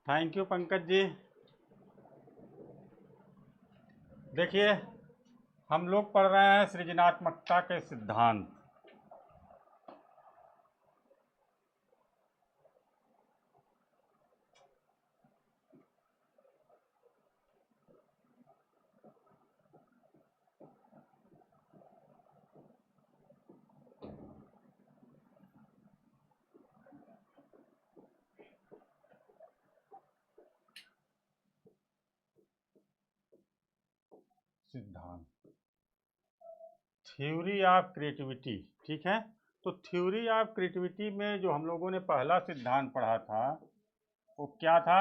Thank you Pankaj ji. देखिए, हम लोग पढ़ रहे हैं सृजनात्मकता के सिद्धांत। सिद्धांत, थ्योरी ऑफ क्रिएटिविटी। ठीक है, तो थ्योरी ऑफ क्रिएटिविटी में जो हम लोगों ने पहला सिद्धांत पढ़ा था वो क्या था?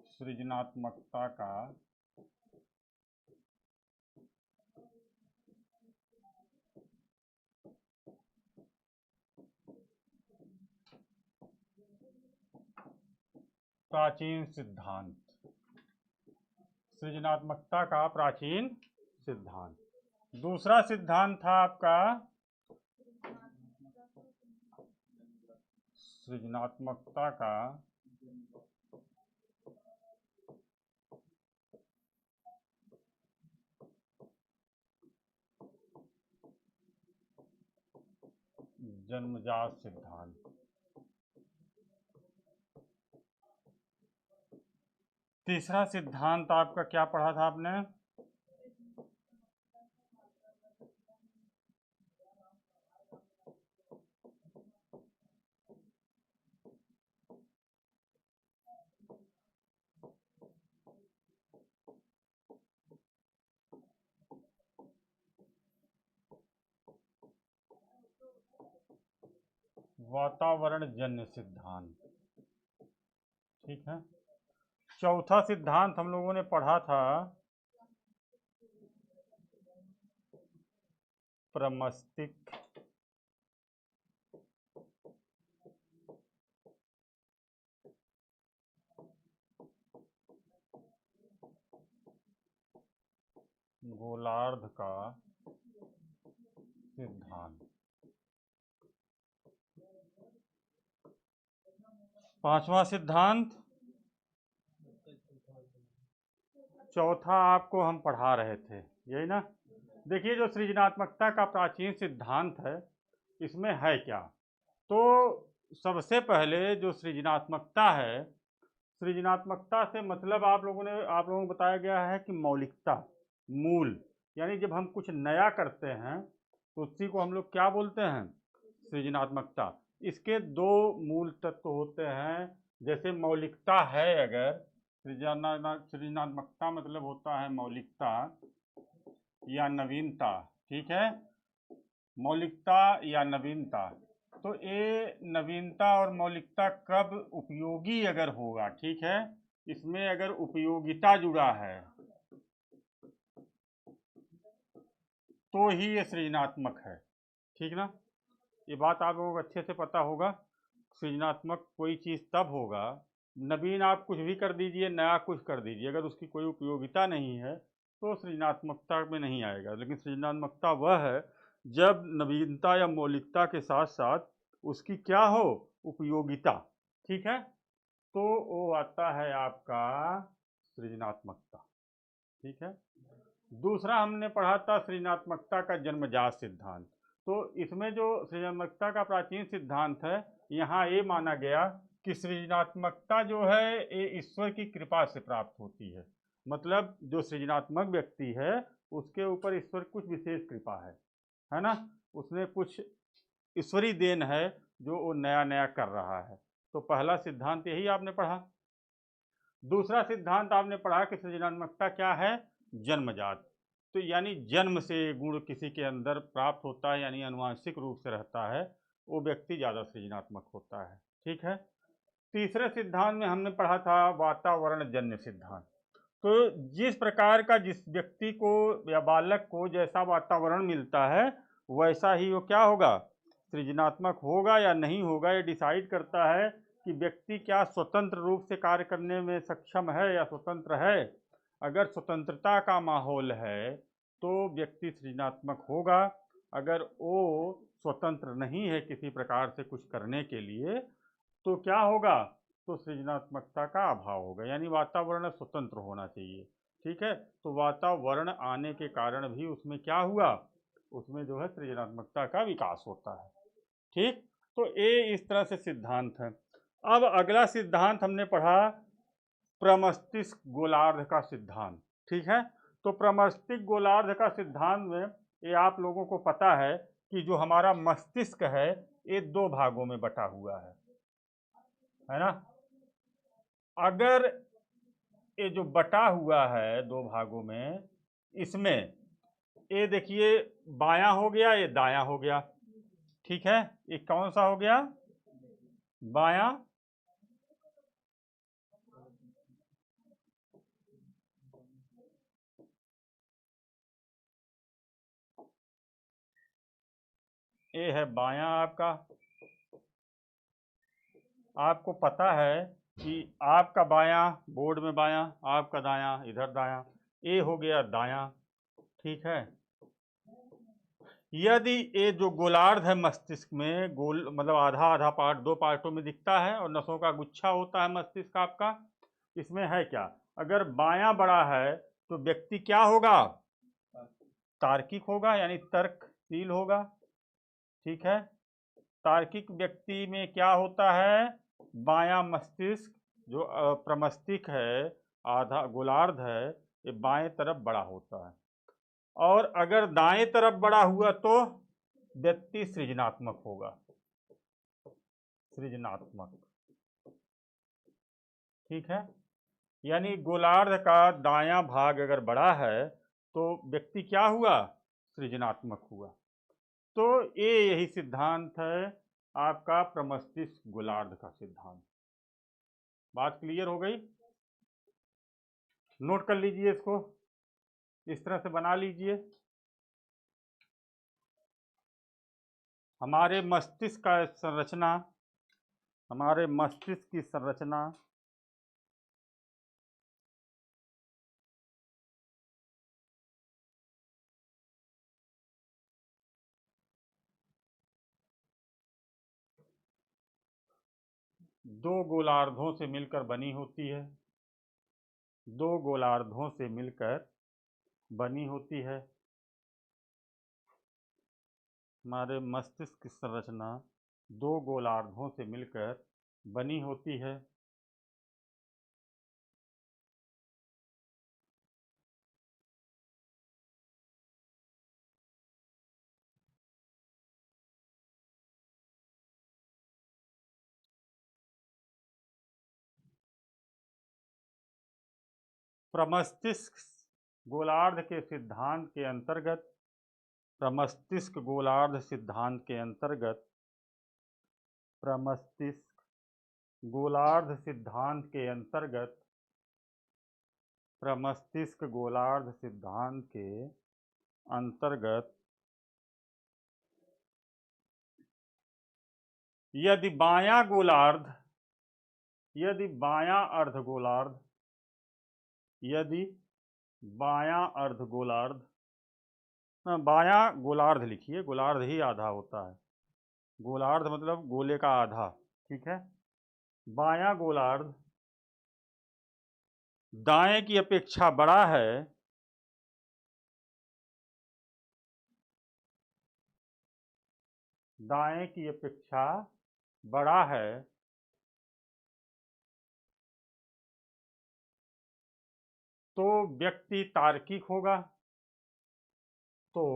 सृजनात्मकता का प्राचीन सिद्धांत। सृजनात्मकता का प्राचीन सिद्धांत। दूसरा सिद्धांत था आपका सृजनात्मकता का जन्मजात सिद्धांत। तीसरा सिद्धांत आपका क्या पढ़ा था आपने? वातावरण जन्य सिद्धांत। ठीक है, चौथा सिद्धांत हम लोगों ने पढ़ा था प्रमस्तिक गोलार्ध का सिद्धांत। पांचवा सिद्धांत, चौथा आपको हम पढ़ा रहे थे, यही ना? देखिए, जो सृजनात्मकता का प्राचीन सिद्धांत है इसमें है क्या? तो सबसे पहले जो सृजनात्मकता है, सृजनात्मकता से मतलब आप लोगों को बताया गया है कि मौलिकता, मूल। यानी जब हम कुछ नया करते हैं तो उसी को हम लोग क्या बोलते हैं? सृजनात्मकता। इसके दो मूल तत्व होते हैं। जैसे मौलिकता है, अगर सृजनात्मकता मतलब होता है मौलिकता या नवीनता। ठीक है, मौलिकता या नवीनता। तो ये नवीनता और मौलिकता कब उपयोगी अगर होगा, ठीक है, इसमें अगर उपयोगिता जुड़ा है तो ही ये सृजनात्मक है। ठीक ना? ये बात आप लोगों को अच्छे से पता होगा। सृजनात्मक कोई चीज़ तब होगा, नवीन आप कुछ भी कर दीजिए, नया कुछ कर दीजिए, अगर उसकी कोई उपयोगिता नहीं है तो सृजनात्मकता में नहीं आएगा। लेकिन सृजनात्मकता वह है जब नवीनता या मौलिकता के साथ साथ उसकी क्या हो? उपयोगिता। ठीक है, तो वो आता है आपका सृजनात्मकता। ठीक है, दूसरा हमने पढ़ा था सृजनात्मकता का जन्मजात सिद्धांत। तो इसमें जो सृजनात्मकता का प्राचीन सिद्धांत है, यहाँ ये माना गया कि सृजनात्मकता जो है ये ईश्वर की कृपा से प्राप्त होती है। मतलब जो सृजनात्मक व्यक्ति है उसके ऊपर ईश्वर कुछ विशेष कृपा है ना? उसने कुछ ईश्वरी देन है जो वो नया नया कर रहा है। तो पहला सिद्धांत यही आपने पढ़ा। दूसरा सिद्धांत आपने पढ़ा कि सृजनात्मकता क्या है? जन्मजात। तो यानी जन्म से गुण किसी के अंदर प्राप्त होता है, यानी आनुवांशिक रूप से रहता है, वो व्यक्ति ज़्यादा सृजनात्मक होता है। ठीक है, तीसरे सिद्धांत में हमने पढ़ा था वातावरण जन्य सिद्धांत। तो जिस प्रकार का जिस व्यक्ति को या बालक को जैसा वातावरण मिलता है वैसा ही वो क्या होगा? सृजनात्मक होगा या नहीं होगा, ये डिसाइड करता है कि व्यक्ति क्या स्वतंत्र रूप से कार्य करने में सक्षम है या स्वतंत्र है। अगर स्वतंत्रता का माहौल है तो व्यक्ति सृजनात्मक होगा। अगर वो स्वतंत्र नहीं है किसी प्रकार से कुछ करने के लिए तो क्या होगा, तो सृजनात्मकता का अभाव होगा, यानी वातावरण स्वतंत्र होना चाहिए। ठीक है, तो वातावरण आने के कारण भी उसमें क्या हुआ, उसमें जो है सृजनात्मकता का विकास होता है। ठीक, तो ये इस तरह से सिद्धांत है। अब अगला सिद्धांत हमने पढ़ा प्रमस्तिष्क गोलार्ध का सिद्धांत। ठीक है, तो प्रमस्तिष्क गोलार्ध का सिद्धांत में ये आप लोगों को पता है कि जो हमारा मस्तिष्क है ये दो भागों में बटा हुआ है ना। अगर ये जो बटा हुआ है दो भागों में, इसमें ये देखिए बायां हो गया, ये दायां हो गया। ठीक है, ये कौन सा हो गया, बायां, ये है बायां आपका। आपको पता है कि आपका बायां बोर्ड में बायां, आपका दायां इधर दायां, ये हो गया दायां। ठीक है, यदि ये जो गोलार्ध है मस्तिष्क में, गोल मतलब आधा आधा पार्ट, दो पार्टों में दिखता है और नसों का गुच्छा होता है मस्तिष्क आपका, इसमें है क्या, अगर बायां बड़ा है तो व्यक्ति क्या होगा, तार्किक होगा, यानी तर्कशील होगा। ठीक है, तार्किक व्यक्ति में क्या होता है, बायां मस्तिष्क जो प्रमस्तिष्क है, आधा गोलार्ध है, ये बाएं तरफ बड़ा होता है। और अगर दाएं तरफ बड़ा हुआ तो व्यक्ति सृजनात्मक होगा, सृजनात्मक। ठीक है, यानी गोलार्ध का दायां भाग अगर बड़ा है तो व्यक्ति क्या हुआ, सृजनात्मक हुआ। तो ये यही सिद्धांत है आपका प्रमस्तिष्क गोलार्ध का सिद्धांत। बात क्लियर हो गई, नोट कर लीजिए इसको, इस तरह से बना लीजिए। हमारे मस्तिष्क का संरचना, हमारे मस्तिष्क की संरचना दो गोलार्धों से मिलकर बनी होती है, दो गोलार्धों से मिलकर बनी होती है। हमारे मस्तिष्क की संरचना दो गोलार्धों से मिलकर बनी होती है। प्रमस्तिष्क गोलार्ध के सिद्धांत के अंतर्गत, प्रमस्तिष्क गोलार्ध सिद्धांत के अंतर्गत, प्रमस्तिष्क गोलार्ध सिद्धांत के अंतर्गत, प्रमस्तिष्क गोलार्ध सिद्धांत के अंतर्गत यदि बायां गोलार्ध, यदि बायां अर्धगोलार्ध, यदि बायां अर्धगोलार्ध, बायां गोलार्ध लिखिए, गोलार्ध ही आधा होता है, गोलार्ध मतलब गोले का आधा। ठीक है, बायां गोलार्ध दाएं की अपेक्षा बड़ा है, दाएं की अपेक्षा बड़ा है, तो व्यक्ति तार्किक होगा, तो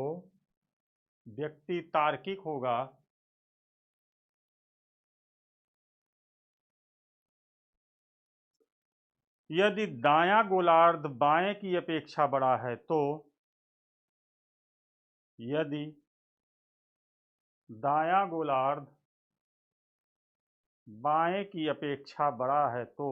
व्यक्ति तार्किक होगा। यदि दायां गोलार्ध बाएं की अपेक्षा बड़ा है तो, यदि दायां गोलार्ध बाएं की अपेक्षा बड़ा है तो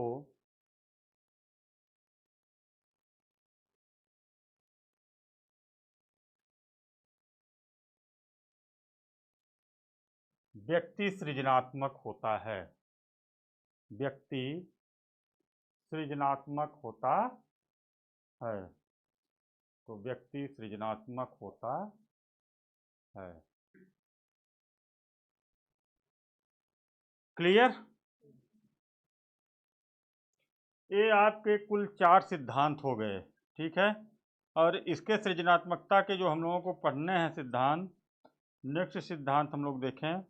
व्यक्ति सृजनात्मक होता है, व्यक्ति सृजनात्मक होता है, तो व्यक्ति सृजनात्मक होता है। क्लियर, ये आपके कुल 4 सिद्धांत हो गए, ठीक है। और इसके सृजनात्मकता के जो हम लोगों को पढ़ने हैं सिद्धांत, नेक्स्ट सिद्धांत हम लोग देखें,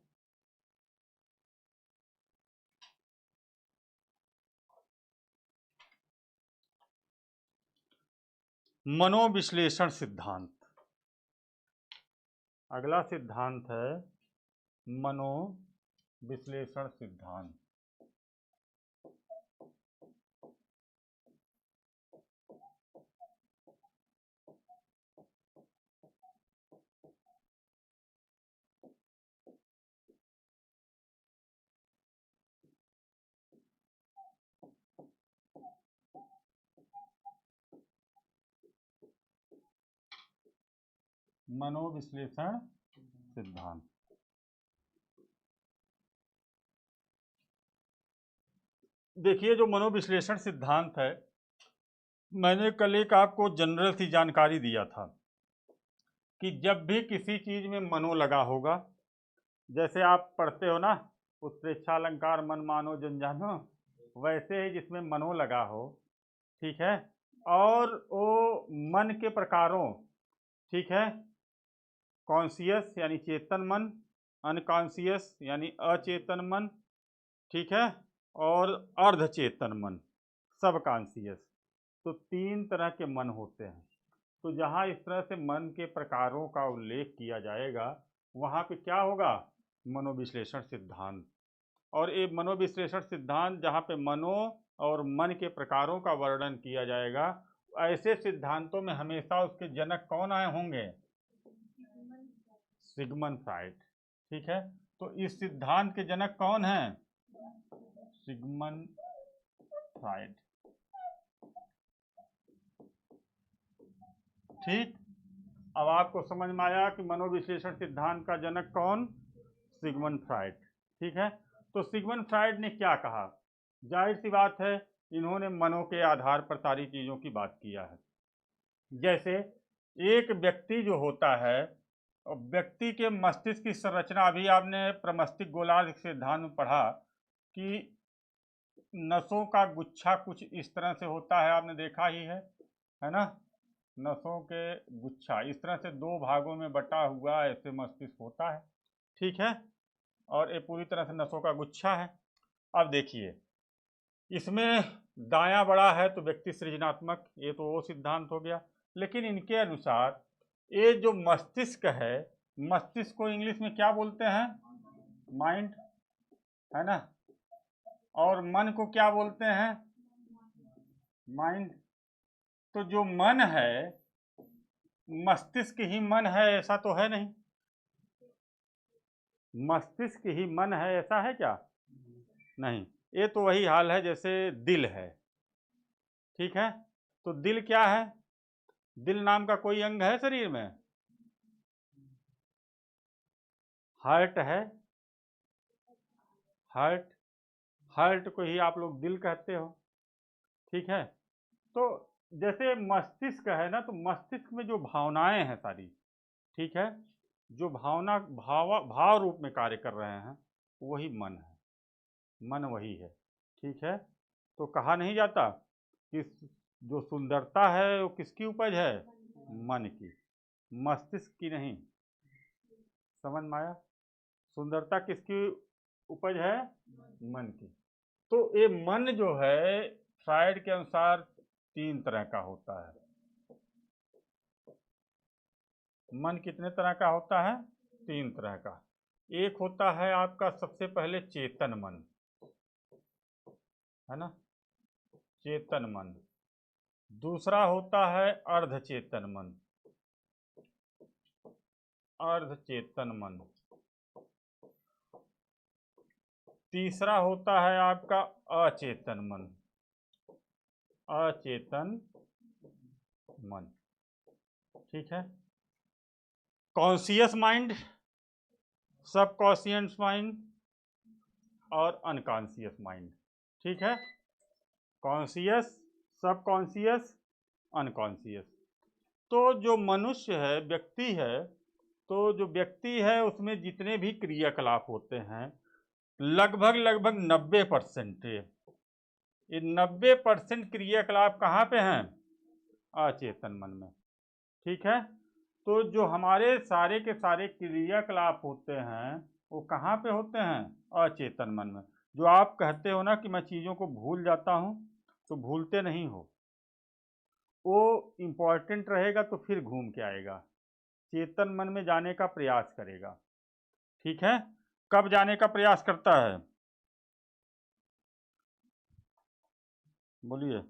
मनोविश्लेषण सिद्धांत। अगला सिद्धांत है मनोविश्लेषण सिद्धांत। मनोविश्लेषण सिद्धांत। देखिए, जो मनोविश्लेषण सिद्धांत है, मैंने कल एक आपको जनरल सी जानकारी दिया था कि जब भी किसी चीज में मनो लगा होगा, जैसे आप पढ़ते हो ना, उत्प्रेक्षालंकार मन मानो जन जानो, वैसे ही जिसमें मनो लगा हो, ठीक है, और वो मन के प्रकारों, ठीक है, कॉन्शियस यानी चेतन मन, अनकॉन्शियस यानी अचेतन मन, ठीक है, और अर्धचेतन मन, सब कॉन्शियस, तो 3 तरह के मन होते हैं। तो जहाँ इस तरह से मन के प्रकारों का उल्लेख किया जाएगा, वहाँ पे क्या होगा, मनोविश्लेषण सिद्धांत। और ये मनोविश्लेषण सिद्धांत जहाँ पे मनो और मन के प्रकारों का वर्णन किया जाएगा, ऐसे सिद्धांतों में हमेशा उसके जनक कौन आए होंगे, सिगमंड फ्राइड, ठीक है। तो इस सिद्धांत के जनक कौन हैं, सिगमंड फ्राइड, ठीक। अब आपको समझ में आया कि मनोविश्लेषण सिद्धांत का जनक कौन, सिगमंड फ्राइड, ठीक है। तो सिगमंड फ्राइड ने क्या कहा, जाहिर सी बात है, इन्होंने मनो के आधार पर सारी चीजों की बात किया है। जैसे एक व्यक्ति जो होता है, व्यक्ति के मस्तिष्क की संरचना, अभी आपने प्रमस्तिष्क गोलार्ध सिद्धांत में पढ़ा कि नसों का गुच्छा कुछ इस तरह से होता है, आपने देखा ही है ना, नसों के गुच्छा इस तरह से 2 भागों में बटा हुआ ऐसे मस्तिष्क होता है, ठीक है, और ये पूरी तरह से नसों का गुच्छा है। अब देखिए, इसमें दायां बड़ा है तो व्यक्ति सृजनात्मक, ये तो वो सिद्धांत हो गया। लेकिन इनके अनुसार ये जो मस्तिष्क है, मस्तिष्क को इंग्लिश में क्या बोलते हैं, माइंड, है ना, और मन को क्या बोलते हैं, माइंड। तो जो मन है, मस्तिष्क ही मन है ऐसा तो है नहीं, मस्तिष्क ही मन है ऐसा है क्या, नहीं। ये तो वही हाल है जैसे दिल है, ठीक है। तो दिल क्या है, दिल नाम का कोई अंग है शरीर में, हार्ट है, हार्ट, हार्ट को ही आप लोग दिल कहते हो, ठीक है। तो जैसे मस्तिष्क है ना, तो मस्तिष्क में जो भावनाएं हैं सारी, ठीक है, जो भाव रूप में कार्य कर रहे हैं, वही मन है, मन वही है, ठीक है। तो कहा नहीं जाता कि जो सुंदरता है वो किसकी उपज है, मन की, मस्तिष्क की नहीं। समझ में आया, सुंदरता किसकी उपज है, मन की। तो ये मन जो है, फ्राइड के अनुसार 3 तरह का होता है। मन कितने तरह का होता है, 3 तरह का। एक होता है आपका सबसे पहले चेतन मन, है ना, चेतन मन। दूसरा होता है अर्धचेतन मन, अर्धचेतन मन। तीसरा होता है आपका अचेतन मन, अचेतन मन, ठीक है। कॉन्शियस माइंड, सबकॉन्शियस माइंड और अनकॉन्शियस माइंड, ठीक है। Conscious, subconscious, unconscious. तो जो मनुष्य है, व्यक्ति है, तो जो व्यक्ति है उसमें जितने भी क्रियाकलाप होते हैं, लगभग 90% ये 90% क्रियाकलाप कहाँ पे हैं? अचेतन मन में। ठीक है, तो जो हमारे सारे के सारे क्रियाकलाप होते हैं वो कहाँ पे होते हैं? अचेतन मन में। जो आप कहते हो ना कि मैं चीज़ों को भूल जाता हूँ, तो भूलते नहीं हो, वो इम्पोर्टेंट रहेगा तो फिर घूम के आएगा, चेतन मन में जाने का प्रयास करेगा। ठीक है, कब जाने का प्रयास करता है? बोलिए।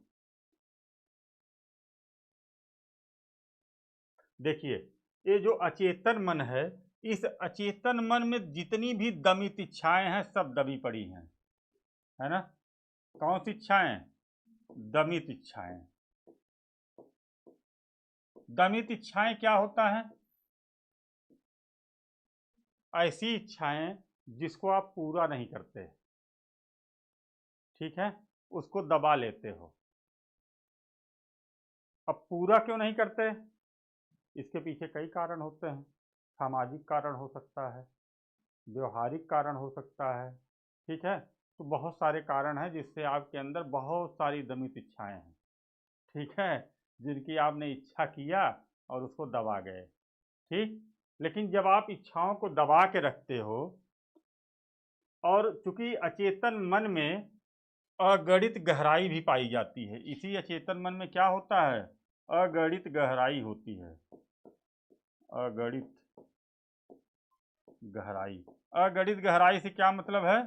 देखिए, ये जो अचेतन मन है, इस अचेतन मन में जितनी भी दमित इच्छाएं हैं सब दबी पड़ी हैं, है ना? कौन सी इच्छाएं? दमित इच्छाएं। दमित इच्छाएं क्या होता है? ऐसी इच्छाएं जिसको आप पूरा नहीं करते, ठीक है, उसको दबा लेते हो। अब पूरा क्यों नहीं करते? इसके पीछे कई कारण होते हैं। सामाजिक कारण हो सकता है, व्यवहारिक कारण हो सकता है, ठीक है, तो बहुत सारे कारण हैं जिससे आपके अंदर बहुत सारी दमित इच्छाएं हैं, ठीक है, जिनकी आपने इच्छा किया और उसको दबा गए। ठीक, लेकिन जब आप इच्छाओं को दबा के रखते हो, और चूंकि अचेतन मन में अगणित गहराई भी पाई जाती है, इसी अचेतन मन में क्या होता है? अगणित गहराई होती है। अगणित गहराई। अगणित गहराई से क्या मतलब है?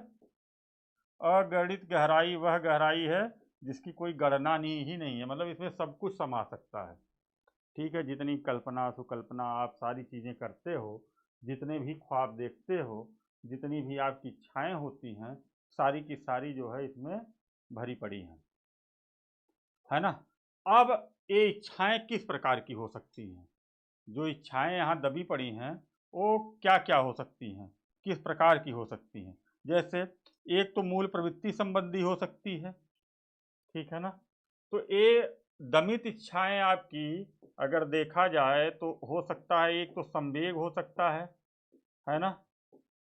अगणित गहराई वह गहराई है जिसकी कोई गणना नहीं ही नहीं है, मतलब इसमें सब कुछ समा सकता है। ठीक है, जितनी कल्पना सुकल्पना आप सारी चीज़ें करते हो, जितने भी ख्वाब देखते हो, जितनी भी आपकी इच्छाएं होती हैं, सारी की सारी जो है इसमें भरी पड़ी हैं, है ना? अब ये इच्छाएं किस प्रकार की हो सकती हैं? जो इच्छाएं यहाँ दबी पड़ी हैं वो क्या क्या हो सकती हैं, किस प्रकार की हो सकती हैं? जैसे एक तो मूल प्रवृत्ति संबंधी हो सकती है, ठीक है ना? तो ये दमित इच्छाएं आपकी अगर देखा जाए तो हो सकता है, एक तो संवेग हो सकता है ना?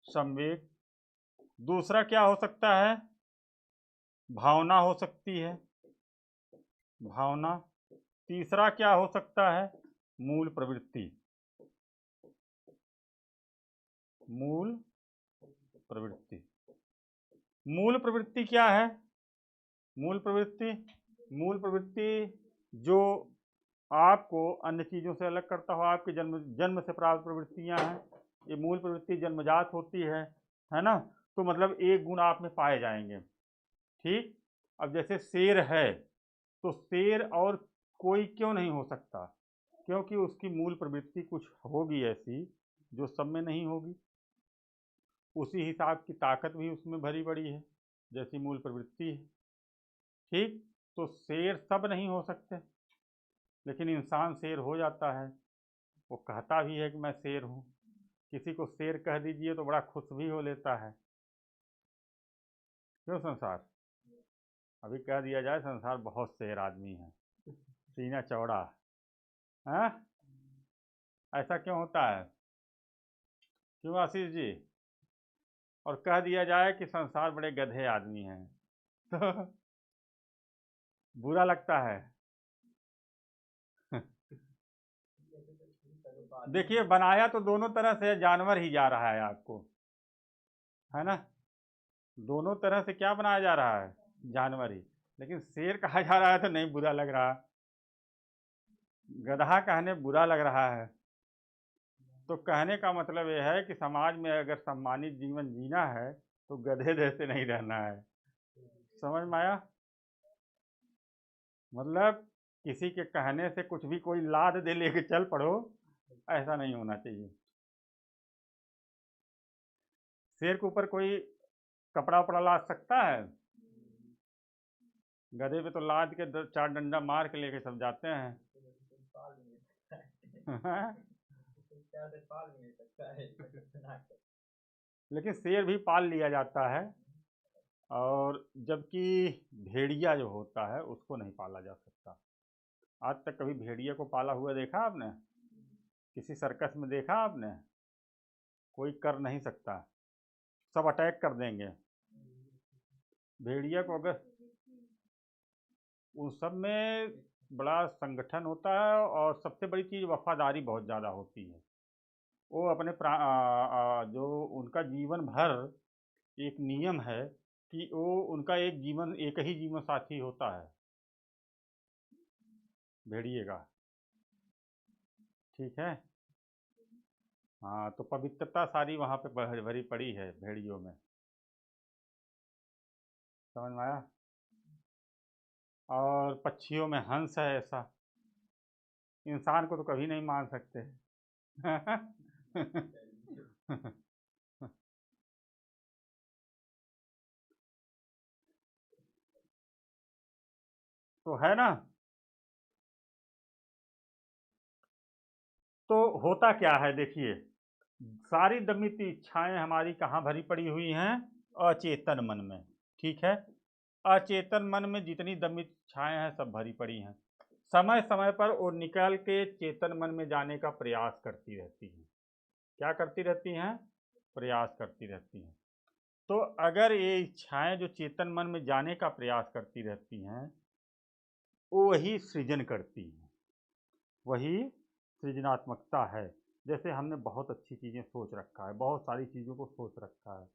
संवेग। दूसरा क्या हो सकता है? भावना हो सकती है, भावना। तीसरा क्या हो सकता है? मूल प्रवृत्ति। मूल प्रवृत्ति। मूल प्रवृत्ति क्या है? मूल प्रवृत्ति, मूल प्रवृत्ति जो आपको अन्य चीज़ों से अलग करता हो, आपके जन्म जन्म से प्राप्त प्रवृत्तियां हैं, ये मूल प्रवृत्ति जन्मजात होती है ना? तो मतलब एक गुण आप में पाए जाएंगे। ठीक, अब जैसे शेर है, तो शेर और कोई क्यों नहीं हो सकता? क्योंकि उसकी मूल प्रवृत्ति कुछ होगी ऐसी जो सब में नहीं होगी। उसी हिसाब की ताकत भी उसमें भरी पड़ी है जैसी मूल प्रवृत्ति है। ठीक, तो शेर सब नहीं हो सकते, लेकिन इंसान शेर हो जाता है, वो कहता भी है कि मैं शेर हूँ। किसी को शेर कह दीजिए तो बड़ा खुश भी हो लेता है। क्यों संसार? अभी कह दिया जाए संसार बहुत शेर आदमी है, सीना चौड़ा है, ऐसा क्यों होता है? क्यों आशीष जी? और कह दिया जाए कि संसार बड़े गधे आदमी हैं तो बुरा लगता है। देखिए, बनाया तो दोनों तरह से जानवर ही जा रहा है आपको, है ना? दोनों तरह से क्या बनाया जा रहा है? जानवर ही। लेकिन शेर कहा जा रहा है तो नहीं बुरा लग रहा, गधा कहने बुरा लग रहा है। तो कहने का मतलब यह है कि समाज में अगर सम्मानित जीवन जीना है तो गधे जैसे नहीं रहना है। समझ में आया? मतलब किसी के कहने से कुछ भी कोई लाद दे लेके चल पड़ो, ऐसा नहीं होना चाहिए। शेर के ऊपर कोई कपड़ा उपड़ा लाद सकता है? गधे पे तो लाद के चार डंडा मार के लेके सब जाते हैं लेकिन शेर भी पाल लिया जाता है, और जबकि भेड़िया जो होता है उसको नहीं पाला जा सकता। आज तक कभी भेड़िया को पाला हुआ देखा आपने? किसी सर्कस में देखा आपने? कोई कर नहीं सकता, सब अटैक कर देंगे भेड़िया को। अगर उन सब में बड़ा संगठन होता है और सबसे बड़ी चीज़ वफादारी बहुत ज़्यादा होती है। वो अपने जो उनका जीवन भर एक नियम है कि वो उनका एक ही जीवन साथी होता है भेड़िए का। ठीक है। हाँ, तो पवित्रता सारी वहाँ पे भरी पड़ी है भेड़ियों में। समझ में आया। और पक्षियों में हंस है ऐसा, इंसान को तो कभी नहीं मान सकते। तो है ना। तो होता क्या है देखिए, सारी दमित इच्छाएं हमारी कहाँ भरी पड़ी हुई हैं? अचेतन मन में। ठीक है। अचेतन मन में जितनी दमित इच्छाएं हैं सब भरी पड़ी हैं। समय समय पर वो निकल के चेतन मन में जाने का प्रयास करती रहती हैं। क्या करती रहती हैं? प्रयास करती रहती हैं। तो अगर ये इच्छाएं जो चेतन मन में जाने का प्रयास करती रहती हैं, वो वही सृजन करती हैं, वही सृजनात्मकता है। जैसे हमने बहुत अच्छी चीज़ें सोच रखा है, बहुत सारी चीज़ों को सोच रखा है,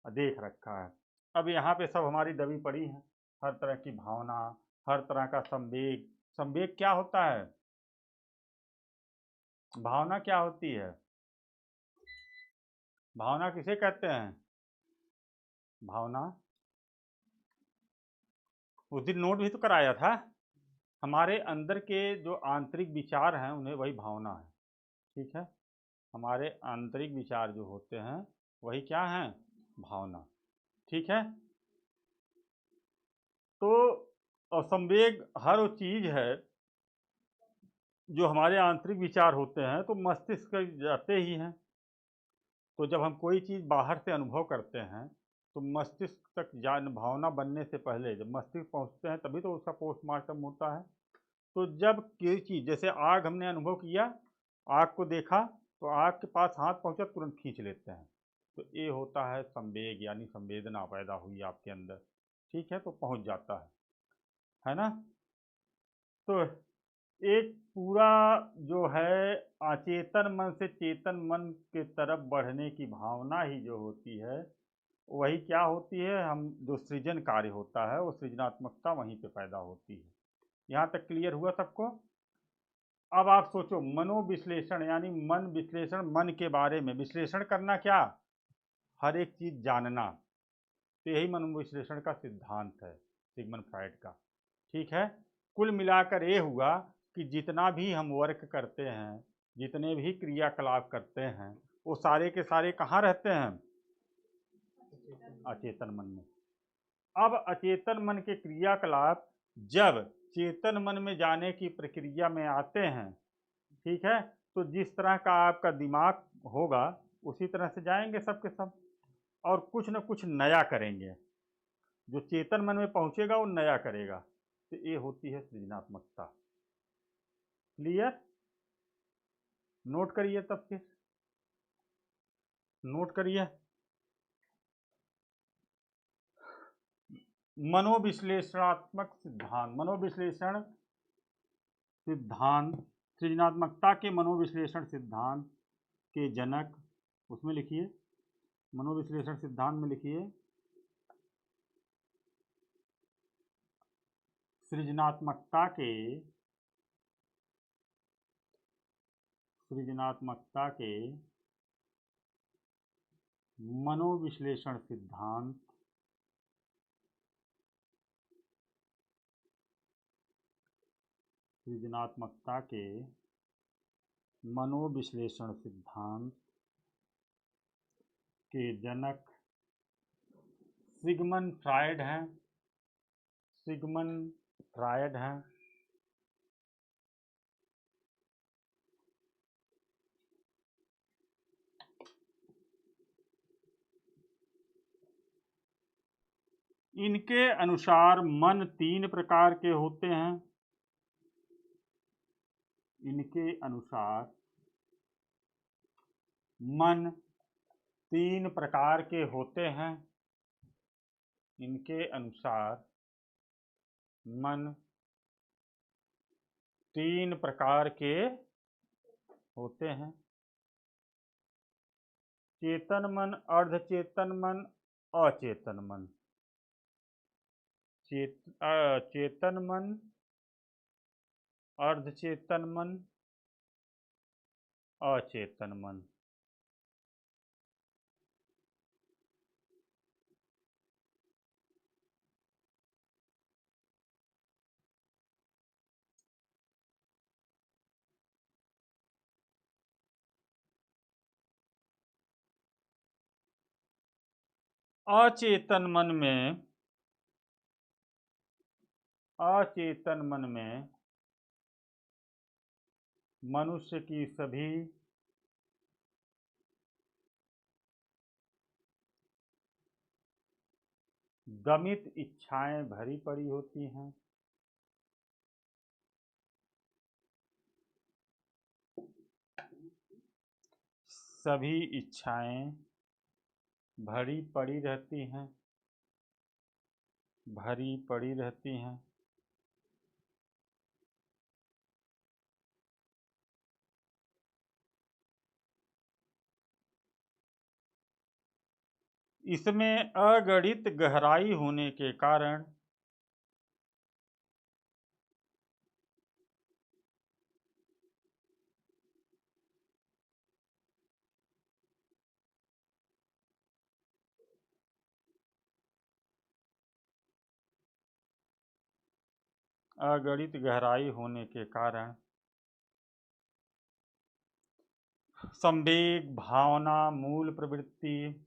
देख रखा है। अब यहाँ पे सब हमारी दबी पड़ी हैं, हर तरह की भावना, हर तरह का संवेग। संवेग क्या होता है? भावना क्या होती है? भावना किसे कहते हैं? भावना उस दिन नोट भी तो कराया था। हमारे अंदर के जो आंतरिक विचार हैं उन्हें वही भावना है। ठीक है। हमारे आंतरिक विचार जो होते हैं वही क्या हैं? भावना। ठीक है। तो संवेग हर वो चीज है जो हमारे आंतरिक विचार होते हैं, तो मस्तिष्क जाते ही हैं। तो जब हम कोई चीज बाहर से अनुभव करते हैं तो मस्तिष्क तक जान भावना बनने से पहले जब मस्तिष्क पहुंचते हैं तभी तो उसका पोस्टमार्टम होता है। तो जब कोई चीज जैसे आग हमने अनुभव किया, आग को देखा, तो आग के पास हाथ पहुंचा तुरंत खींच लेते हैं। तो ये होता है संवेग, यानी संवेदना पैदा हुई आपके अंदर। ठीक है। तो पहुंच जाता है ना। तो एक पूरा जो है अचेतन मन से चेतन मन के तरफ बढ़ने की भावना ही जो होती है वही क्या होती है? हम जो सृजन कार्य होता है वो सृजनात्मकता वहीं पे पैदा होती है। यहाँ तक क्लियर हुआ सबको? अब आप सोचो, मनोविश्लेषण यानी मन विश्लेषण, मन के बारे में विश्लेषण करना, क्या? हर एक चीज जानना। तो यही मनोविश्लेषण का सिद्धांत है सिगमंड फ्राइड का। ठीक है। कुल मिलाकर ये हुआ कि जितना भी हम वर्क करते हैं, जितने भी क्रियाकलाप करते हैं, वो सारे के सारे कहाँ रहते हैं? अचेतन मन में। अब अचेतन मन के क्रियाकलाप जब चेतन मन में जाने की प्रक्रिया में आते हैं, ठीक है, तो जिस तरह का आपका दिमाग होगा उसी तरह से जाएंगे सब के सब, और कुछ न कुछ नया करेंगे। जो चेतन मन में पहुंचेगा वो नया करेगा। तो ये होती है सृजनात्मकता। क्लियर? नोट करिए तब फिर, नोट करिए। मनोविश्लेषणात्मक सिद्धांत, मनोविश्लेषण सिद्धांत, सृजनात्मकता के मनोविश्लेषण सिद्धांत के जनक, उसमें लिखिए, मनोविश्लेषण सिद्धांत में लिखिए सृजनात्मकता के मनोविश्लेषण सिद्धांत सृजनात्मकता के मनोविश्लेषण सिद्धांत के जनक सिगमंड फ्रायड हैं। सिगमंड फ्रायड हैं। इनके अनुसार मन 3 प्रकार के होते हैं। इनके अनुसार मन 3 प्रकार के होते हैं। इनके अनुसार मन तीन प्रकार के होते हैं, चेतन मन, अर्धचेतन मन, अचेतन मन। चेतन मन, अर्धचेतन मन, अचेतन मन। अचेतन मन में, अचेतन मन में मनुष्य की सभी दमित इच्छाएं भरी पड़ी होती हैं। सभी इच्छाएं भरी पड़ी रहती हैं, भरी पड़ी रहती हैं। इसमें अगणित गहराई होने के कारण अगणित गहराई होने के कारण संवेग, भावना, मूल प्रवृत्ति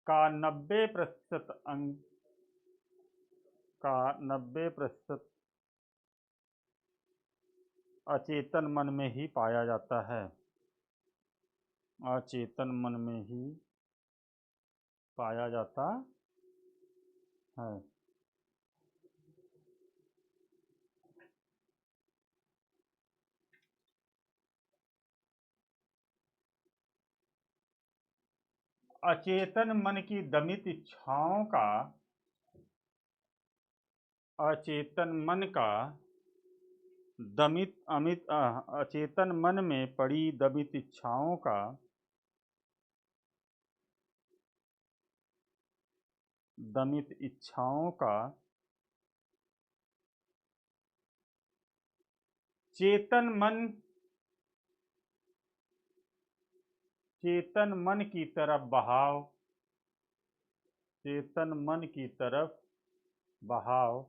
का 90% अंग का 90% अचेतन मन में ही पाया जाता है, अचेतन मन में ही पाया जाता है। अचेतन मन की दमित इच्छाओं का, अचेतन मन का दमित अमित अचेतन मन में पड़ी दमित इच्छाओं का दमित इच्छाओं का चेतन मन की तरफ बहाव, चेतन मन की तरफ बहाव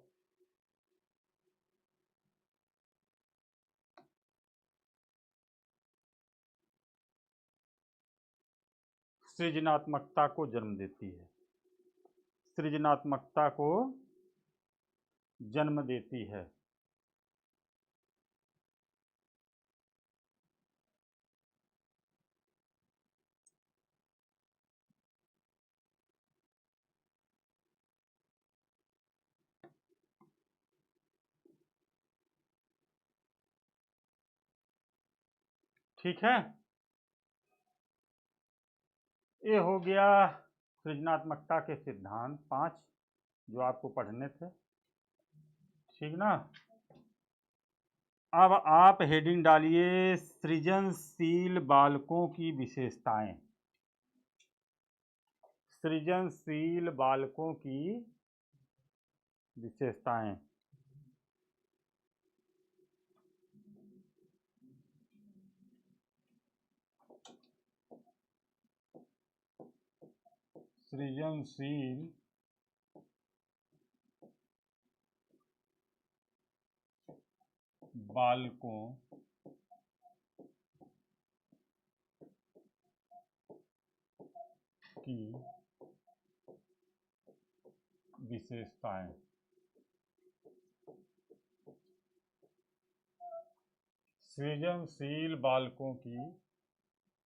सृजनात्मकता को जन्म देती है, सृजनात्मकता को जन्म देती है। ठीक है, ये हो गया सृजनात्मकता के सिद्धांत 5 जो आपको पढ़ने थे, ठीक ना। अब आप हेडिंग डालिए सृजनशील बालकों की विशेषताएं, सृजनशील बालकों की विशेषताएं। सृजनशील बालकों की विशेषताएं। सृजनशील बालकों की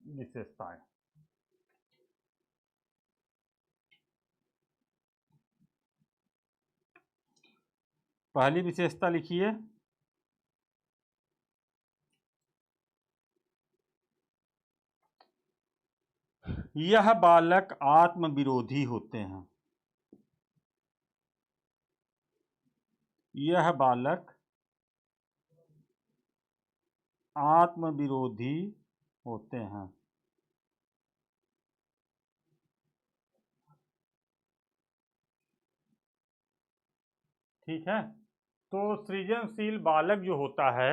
विशेषताएं। पहली विशेषता लिखिए, यह बालक आत्म विरोधी होते हैं। यह बालक आत्म विरोधी होते हैं। ठीक है। तो सृजनशील बालक जो होता है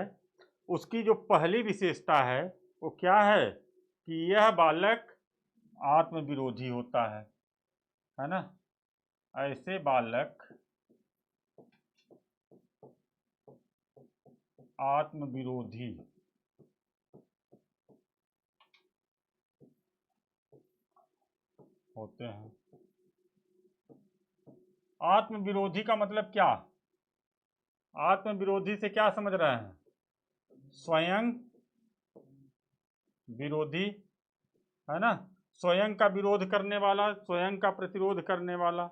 उसकी जो पहली विशेषता है वो क्या है कि यह बालक आत्म विरोधी होता है ना। ऐसे बालक आत्म विरोधी होते हैं। आत्म विरोधी का मतलब क्या? आत्म विरोधी से क्या समझ रहे हैं? स्वयं विरोधी, है ना। स्वयं का विरोध करने वाला, स्वयं का प्रतिरोध करने वाला।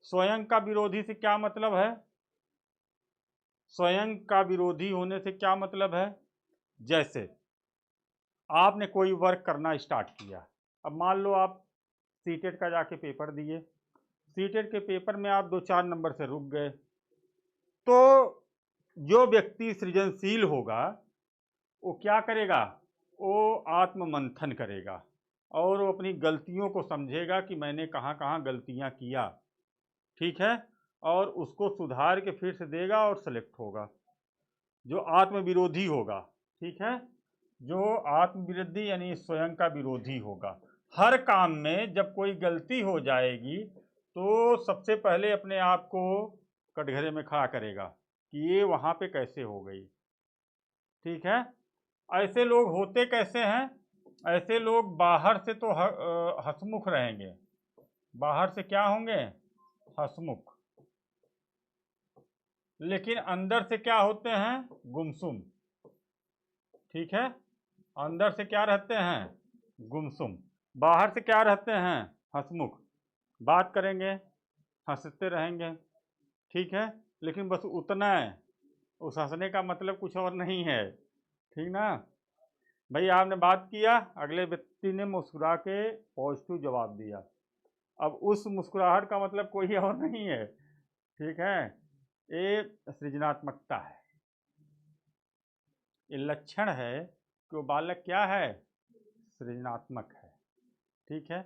स्वयं का विरोधी से क्या मतलब है? स्वयं का विरोधी होने से क्या मतलब है? जैसे आपने कोई वर्क करना स्टार्ट किया। अब मान लो आप सीटेट का जाके पेपर दिए, सीटेट के पेपर में आप 2-4 नंबर से रुक गए, तो जो व्यक्ति सृजनशील होगा वो क्या करेगा? वो आत्म मंथन करेगा और वो अपनी गलतियों को समझेगा कि मैंने कहाँ कहाँ गलतियाँ किया, ठीक है, और उसको सुधार के फिर से देगा और सेलेक्ट होगा। जो आत्म विरोधी होगा, ठीक है, जो आत्म विरोधी यानी स्वयं का विरोधी होगा, हर काम में जब कोई गलती हो जाएगी तो सबसे पहले अपने आप को कटघरे में खड़ा करेगा कि ये वहां पे कैसे हो गई। ठीक है। ऐसे लोग होते कैसे हैं? ऐसे लोग बाहर से तो हंसमुख रहेंगे, बाहर से क्या होंगे? हंसमुख, लेकिन अंदर से क्या होते हैं? गुमसुम। ठीक है, अंदर से क्या रहते हैं? गुमसुम। बाहर से क्या रहते हैं? हंसमुख, बात करेंगे, हंसते रहेंगे, ठीक है, लेकिन बस उतना है, उस हंसने का मतलब कुछ और नहीं है। ठीक ना भाई, आपने बात किया, अगले व्यक्ति ने मुस्कुरा के पॉजिटिव जवाब दिया, अब उस मुस्कुराहट का मतलब कोई और नहीं है। ठीक है, ये सृजनात्मकता है, ये लक्षण है कि वो बालक क्या है? सृजनात्मक है। ठीक है,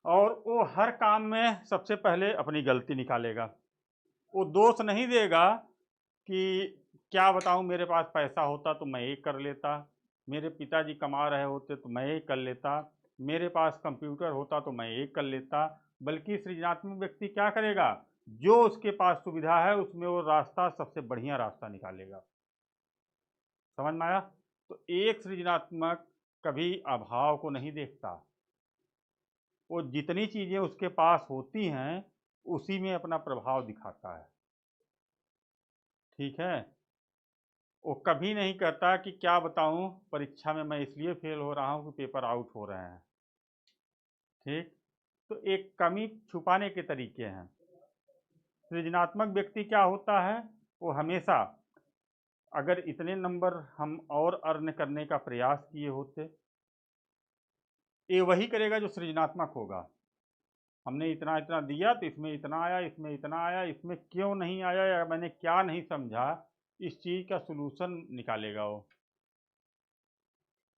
और वो हर काम में सबसे पहले अपनी गलती निकालेगा, वो दोष नहीं देगा कि क्या बताऊं, मेरे पास पैसा होता तो मैं ये कर लेता, मेरे पिताजी कमा रहे होते तो मैं ये कर लेता, मेरे पास कंप्यूटर होता तो मैं ये कर लेता। बल्कि सृजनात्मक व्यक्ति क्या करेगा? जो उसके पास सुविधा है उसमें वो रास्ता, सबसे बढ़िया रास्ता निकालेगा। समझ में आया? तो एक सृजनात्मक कभी अभाव को नहीं देखता, वो जितनी चीजें उसके पास होती हैं उसी में अपना प्रभाव दिखाता है। ठीक है, वो कभी नहीं कहता कि क्या बताऊं, परीक्षा में मैं इसलिए फेल हो रहा हूं कि पेपर आउट हो रहे हैं। ठीक, तो एक कमी छुपाने के तरीके हैं। सृजनात्मक व्यक्ति क्या होता है? वो हमेशा, अगर इतने नंबर हम और अर्न करने का प्रयास किए होते, ये वही करेगा जो सृजनात्मक होगा। हमने इतना इतना दिया तो इसमें इतना आया, इसमें इतना आया, इसमें क्यों नहीं आया या मैंने क्या नहीं समझा, इस चीज का सलूशन निकालेगा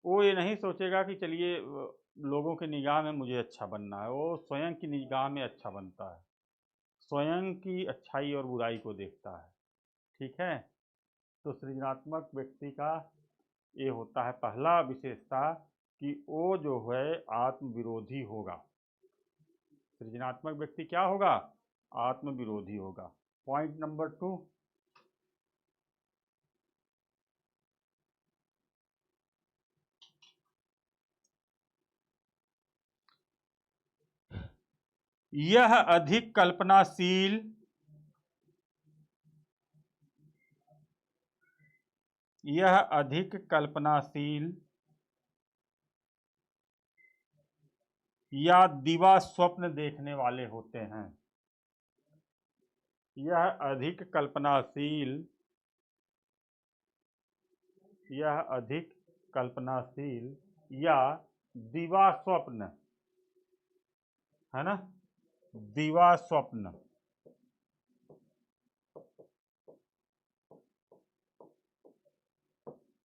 वो ये नहीं सोचेगा कि चलिए लोगों की निगाह में मुझे अच्छा बनना है, वो स्वयं की निगाह में अच्छा बनता है, स्वयं की अच्छाई और बुराई को देखता है। ठीक है, तो सृजनात्मक व्यक्ति का ये होता है पहला विशेषता कि वो जो है आत्म विरोधी होगा। सृजनात्मक व्यक्ति क्या होगा? आत्म विरोधी होगा। पॉइंट नंबर 2, यह अधिक कल्पनाशील, यह अधिक कल्पनाशील या दिवा स्वप्न देखने वाले होते हैं। यह अधिक कल्पनाशील, यह अधिक कल्पनाशील या दिवा स्वप्न, है ना, दिवा स्वप्न।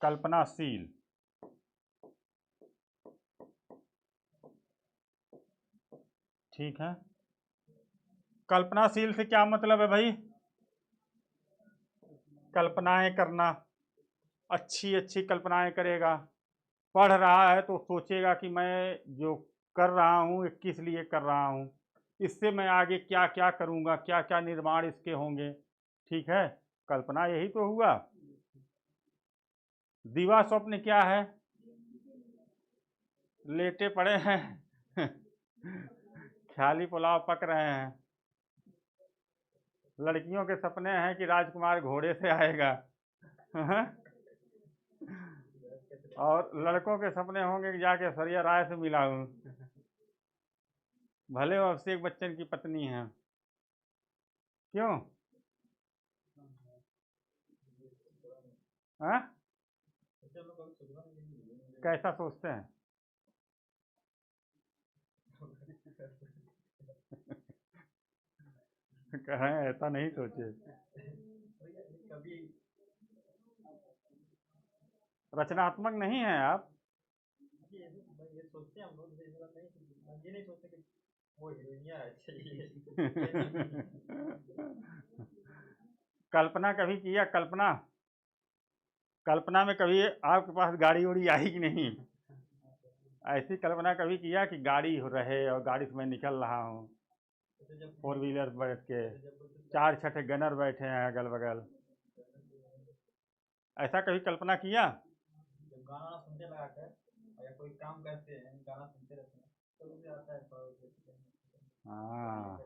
कल्पनाशील, ठीक है। कल्पनाशील से क्या मतलब है भाई? कल्पनाएं करना, अच्छी अच्छी कल्पनाएं करेगा। पढ़ रहा है तो सोचेगा कि मैं जो कर रहा हूँ ये किस लिए कर रहा हूँ, इससे मैं आगे क्या क्या करूँगा, क्या क्या निर्माण इसके होंगे। ठीक है, कल्पना यही तो हुआ। दिवा स्वप्न क्या है? लेटे पड़े हैं ख्याली पुलाव पक रहे हैं। लड़कियों के सपने हैं कि राजकुमार घोड़े से आएगा और लड़कों के सपने होंगे कि जाके ऐश्वर्या राय से मिला हूं, भले वो अभिषेक बच्चन की पत्नी है। क्यों? हाँ, कैसा सोचते हैं? कह रहे हैं ऐसा नहीं सोचे। रचनात्मक नहीं है आप। कल्पना कभी किया? कल्पना, कल्पना में कभी आपके पास गाड़ी उड़ी आई कि नहीं? ऐसी कल्पना कभी किया कि गाड़ी रहे और गाड़ी से मैं निकल रहा हूँ, 4 व्हीलर बैठ के, 4 छठे गनर बैठे हैं अगल बगल, ऐसा कभी कल्पना किया? गाना सुनते लगा कर या कोई काम करते हैं गाना सुनते रहते हैं तो मुझे आता है। हाँ,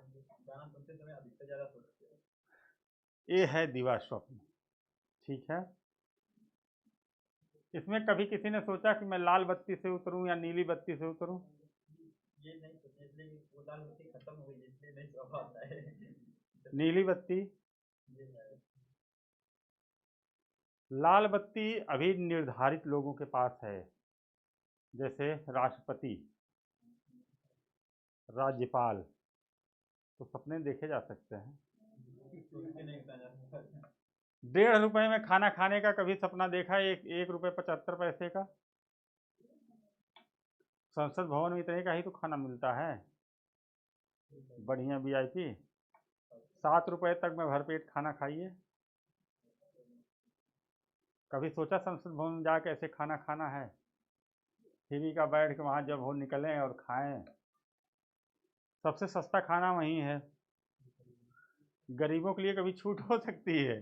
गाना सुनते समय अधिकतर ज्यादा सोचते हैं। ये है दिवा स्वप्न, ठीक है। इसमें कभी किसी ने सोचा कि मैं लाल बत्ती से उतरूं या नीली बत्ती से उतरूं? ये नहीं सोचा, इसलिए वो लाल बत्ती खत्म हो गई, इसलिए नहीं समझ आता है। नीली बत्ती, लाल बत्ती अभी निर्धारित लोगों के पास है, जैसे राष्ट्रपति, राज्यपाल, तो सपने देखे जा सकते हैं। 1.5 रुपए में खाना खाने का कभी सपना देखा? 1 रुपए 75 पैसे का। संसद भवन में इतने का ही तो खाना मिलता है, बढ़िया VIP। 7 रुपए तक में भरपेट खाना खाइए। कभी सोचा संसद भवन में जाके ऐसे खाना खाना है? फ्री का बैठ के वहां जब हो निकलें और खाएं। सबसे सस्ता खाना वहीं है। गरीबों के लिए कभी छूट हो सकती है?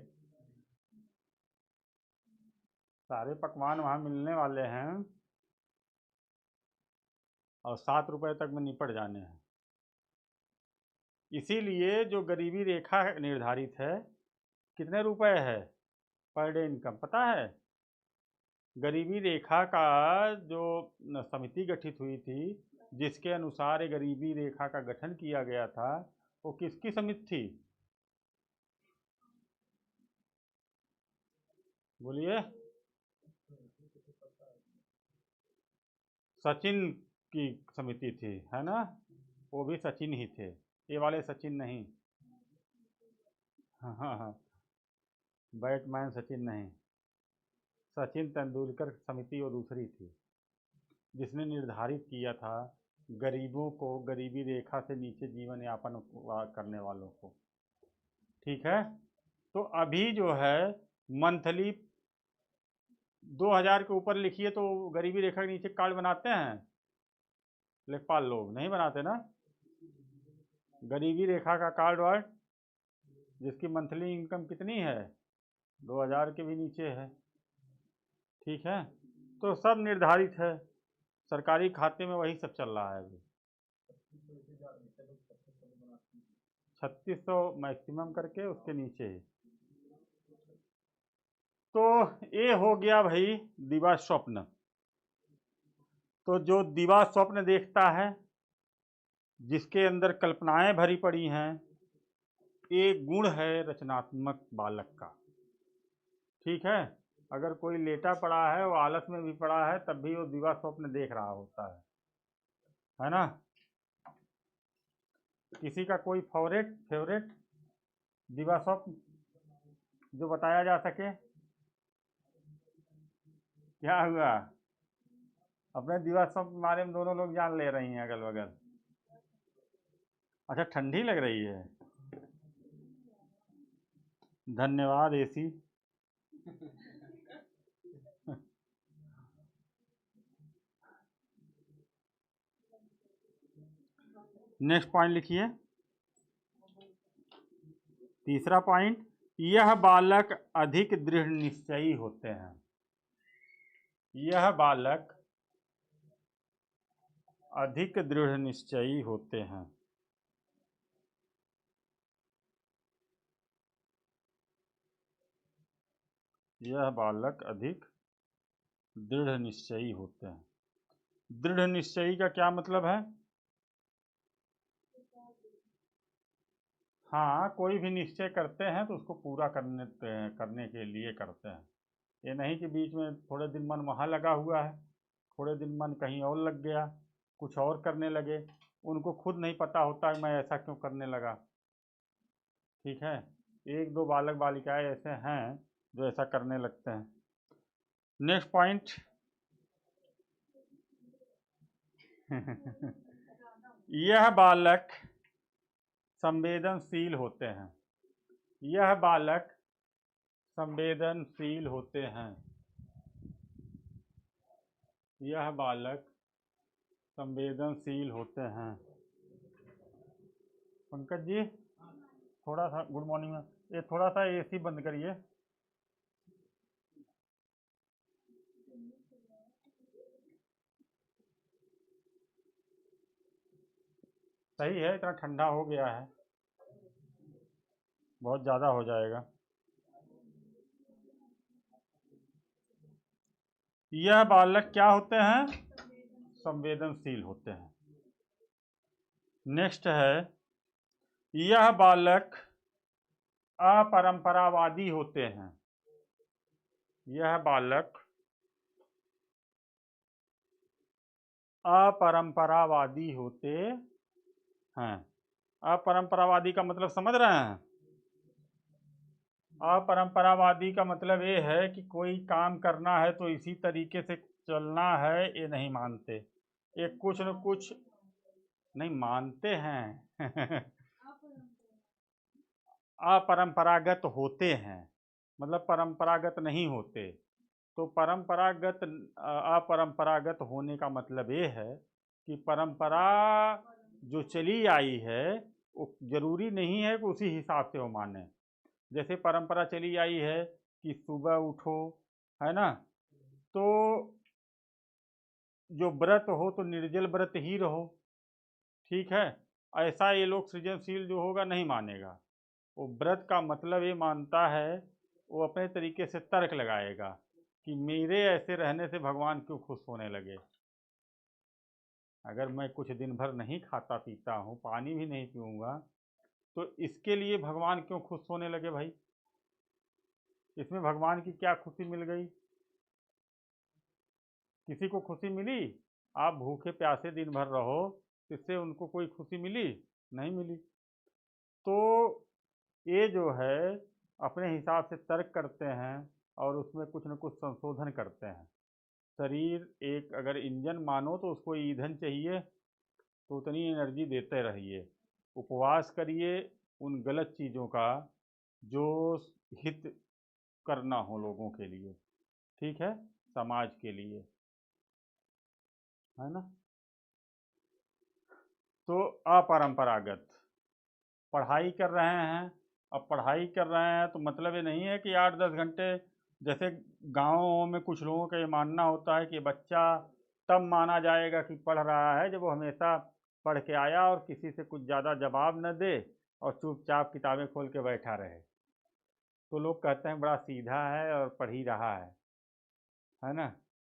सारे पकवान वहां मिलने वाले हैं और 7 रुपए तक में निपट जाने हैं। इसीलिए जो गरीबी रेखा निर्धारित है, कितने रुपए है पर डे इनकम पता है? गरीबी रेखा का जो समिति गठित हुई थी, जिसके अनुसार ये गरीबी रेखा का गठन किया गया था, वो किसकी समिति थी? बोलिए। सचिन की समिति थी, है ना? वो भी सचिन ही थे, ये वाले सचिन नहीं। हाँ हाँ हाँ, बैटमैन सचिन नहीं, सचिन तेंदुलकर समिति वो दूसरी थी, जिसने निर्धारित किया था गरीबों को, गरीबी रेखा से नीचे जीवन यापन करने वालों को। ठीक है, तो अभी जो है मंथली 2,000 के ऊपर लिखिए तो गरीबी रेखा के नीचे कार्ड बनाते हैं लेखपाल लोग? नहीं बनाते ना। गरीबी रेखा का कार्ड वार्ड, जिसकी मंथली इनकम कितनी है, 2,000 के भी नीचे है। ठीक है, तो सब निर्धारित है, सरकारी खाते में वही सब चल रहा है अभी। 3600 मैक्सिमम करके, उसके नीचे ही। तो ये हो गया भाई दिवा स्वप्न। तो जो दिवा स्वप्न देखता है, जिसके अंदर कल्पनाएं भरी पड़ी हैं, ये गुण है रचनात्मक बालक का। ठीक है, अगर कोई लेटा पड़ा है, वो आलस में भी पड़ा है, तब भी वो दिवा स्वप्न देख रहा होता है। है ना। किसी का कोई फेवरेट दिवा स्वप्न जो बताया जा सके। क्या हुआ? अपने दिवा स्वप्न के बारे में दोनों लोग जान ले रही हैं अगल बगल। अच्छा, ठंडी लग रही है। धन्यवाद एसी। नेक्स्ट पॉइंट लिखिए। तीसरा पॉइंट, यह बालक अधिक दृढ़ निश्चयी होते हैं। यह बालक अधिक दृढ़ निश्चयी होते हैं। यह बालक अधिक दृढ़ निश्चयी होते हैं। दृढ़ निश्चयी का क्या मतलब है? हाँ, कोई भी निश्चय करते हैं तो उसको पूरा करने के लिए करते हैं। ये नहीं कि बीच में थोड़े दिन मन वहाँ लगा हुआ है, थोड़े दिन मन कहीं और लग गया, कुछ और करने लगे, उनको खुद नहीं पता होता कि मैं ऐसा क्यों करने लगा। ठीक है, एक दो बालक बालिकाएं ऐसे हैं जो ऐसा करने लगते हैं। Next point. यह बालक संवेदनशील होते हैं। यह बालक संवेदनशील होते हैं। यह बालक संवेदनशील होते हैं। पंकज जी, थोड़ा सा गुड मॉर्निंग में ये थोड़ा सा एसी बंद करिए। सही है, इतना ठंडा हो गया है, बहुत ज़्यादा हो जाएगा। यह बालक क्या होते हैं? संवेदनशील होते हैं। नेक्स्ट है, यह बालक अपरंपरावादी होते हैं। यह बालक अपरंपरावादी होते हैं। अपरंपरावादी का मतलब समझ रहे हैं? अपरंपरावादी का मतलब ये है कि कोई काम करना है तो इसी तरीके से चलना है, ये नहीं मानते। ये कुछ न कुछ नहीं मानते हैं। अपरंपरागत होते हैं मतलब परंपरागत नहीं होते। तो परंपरागत अपरंपरागत होने का मतलब ये है कि परंपरा जो चली आई है वो जरूरी नहीं है कि उसी हिसाब से वो माने। जैसे परंपरा चली आई है कि सुबह उठो, है ना, तो जो व्रत हो तो निर्जल व्रत ही रहो। ठीक है, ऐसा ये लोग सृजनशील जो होगा नहीं मानेगा। वो व्रत का मतलब ये मानता है, वो अपने तरीके से तर्क लगाएगा कि मेरे ऐसे रहने से भगवान क्यों खुश होने लगे। अगर मैं कुछ दिन भर नहीं खाता पीता हूँ, पानी भी नहीं पीऊँगा, तो इसके लिए भगवान क्यों खुश होने लगे भाई? इसमें भगवान की क्या खुशी मिल गई? किसी को खुशी मिली? आप भूखे प्यासे दिन भर रहो, इससे उनको कोई खुशी मिली? नहीं मिली। तो ये जो है अपने हिसाब से तर्क करते हैं और उसमें कुछ न कुछ संशोधन करते हैं। शरीर एक अगर इंजन मानो तो उसको ईंधन चाहिए, तो उतनी एनर्जी देते रहिए। उपवास करिए उन गलत चीज़ों का जो हित करना हो लोगों के लिए, ठीक है, समाज के लिए, है ना। तो अपरंपरागत पढ़ाई कर रहे हैं। अब पढ़ाई कर रहे हैं तो मतलब ये नहीं है कि 8-10 घंटे, जैसे गाँवों में कुछ लोगों का ये मानना होता है कि बच्चा तब माना जाएगा कि पढ़ रहा है जब वो हमेशा पढ़ के आया और किसी से कुछ ज़्यादा जवाब न दे और चुपचाप किताबें खोल के बैठा रहे। तो लोग कहते हैं बड़ा सीधा है और पढ़ ही रहा है ना,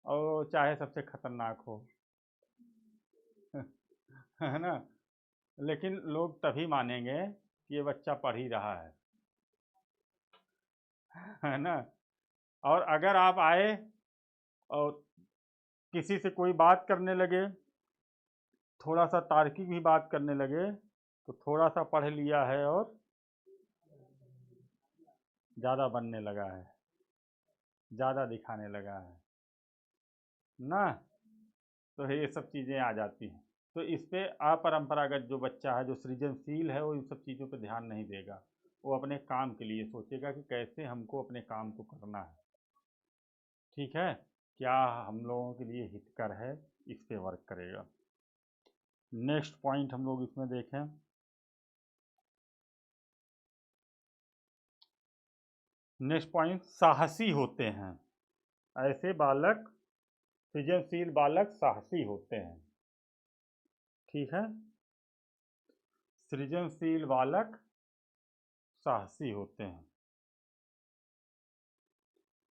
और चाहे सबसे खतरनाक हो। है ना, लेकिन लोग तभी मानेंगे कि ये बच्चा पढ़ ही रहा है ना। और अगर आप आए और किसी से कोई बात करने लगे थोड़ा सा तार्किक भी बात करने लगे तो थोड़ा सा पढ़ लिया है और ज़्यादा बनने लगा है, ज़्यादा दिखाने लगा है ना। तो ये सब चीज़ें आ जाती हैं। तो इस पे अपरंपरागत जो बच्चा है, जो सृजनशील है, वो इन सब चीज़ों पे ध्यान नहीं देगा। वो अपने काम के लिए सोचेगा कि कैसे हमको अपने काम को करना है, ठीक है, क्या हम लोगों के लिए हितकर है, इस पे वर्क करेगा। नेक्स्ट पॉइंट हम लोग इसमें देखें, नेक्स्ट पॉइंट, साहसी होते हैं। ऐसे बालक, सृजनशील बालक साहसी होते हैं, ठीक है, सृजनशील बालक साहसी होते हैं।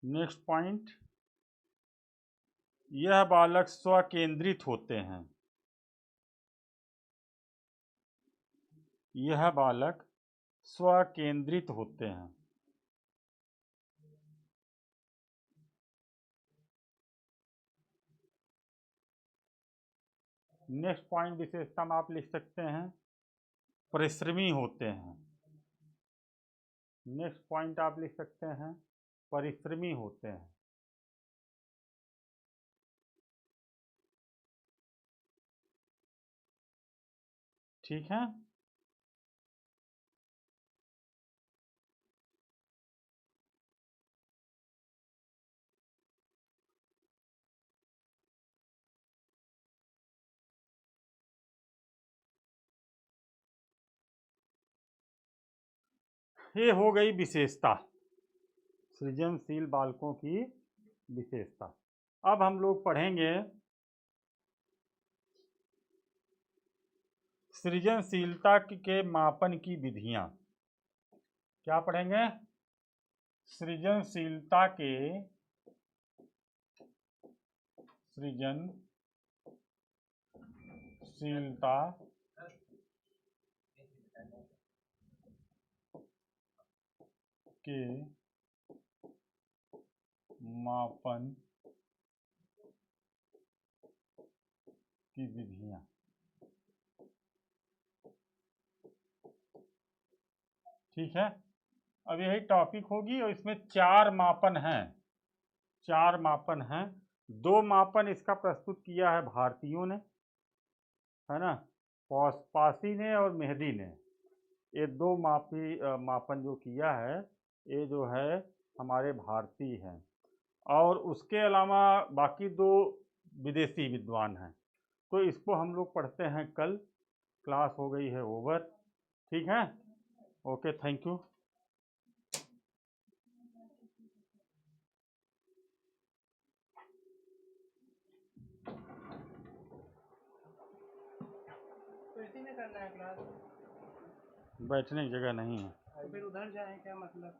नेक्स्ट पॉइंट, यह बालक स्वकेंद्रित होते हैं। यह बालक स्वकेंद्रित होते हैं। नेक्स्ट पॉइंट विशेषता में आप लिख सकते हैं, परिश्रमी होते हैं। नेक्स्ट पॉइंट आप लिख सकते हैं, परिश्रमी होते हैं। ठीक है, ये हो गई विशेषता, सृजनशील बालकों की विशेषता। अब हम लोग पढ़ेंगे सृजनशीलता के मापन की विधियां। क्या पढ़ेंगे? सृजनशीलता के, सृजनशीलता के मापन की विधियां। ठीक है, अब यही टॉपिक होगी और इसमें 4 मापन हैं, 4 मापन हैं। 2 मापन इसका प्रस्तुत किया है भारतीयों ने, है ना, पासी ने और मेहदी ने। ये 2 मापन जो किया है, ये जो है हमारे भारतीय हैं, और उसके अलावा बाकी 2 विदेशी विद्वान हैं। तो इसको हम लोग पढ़ते हैं कल, क्लास हो गई है ओवर, ठीक है, ओके, थैंक यू। तो इसी में करना है क्लास? बैठने की जगह नहीं है, तो फिर उधर जाए क्या मतलब?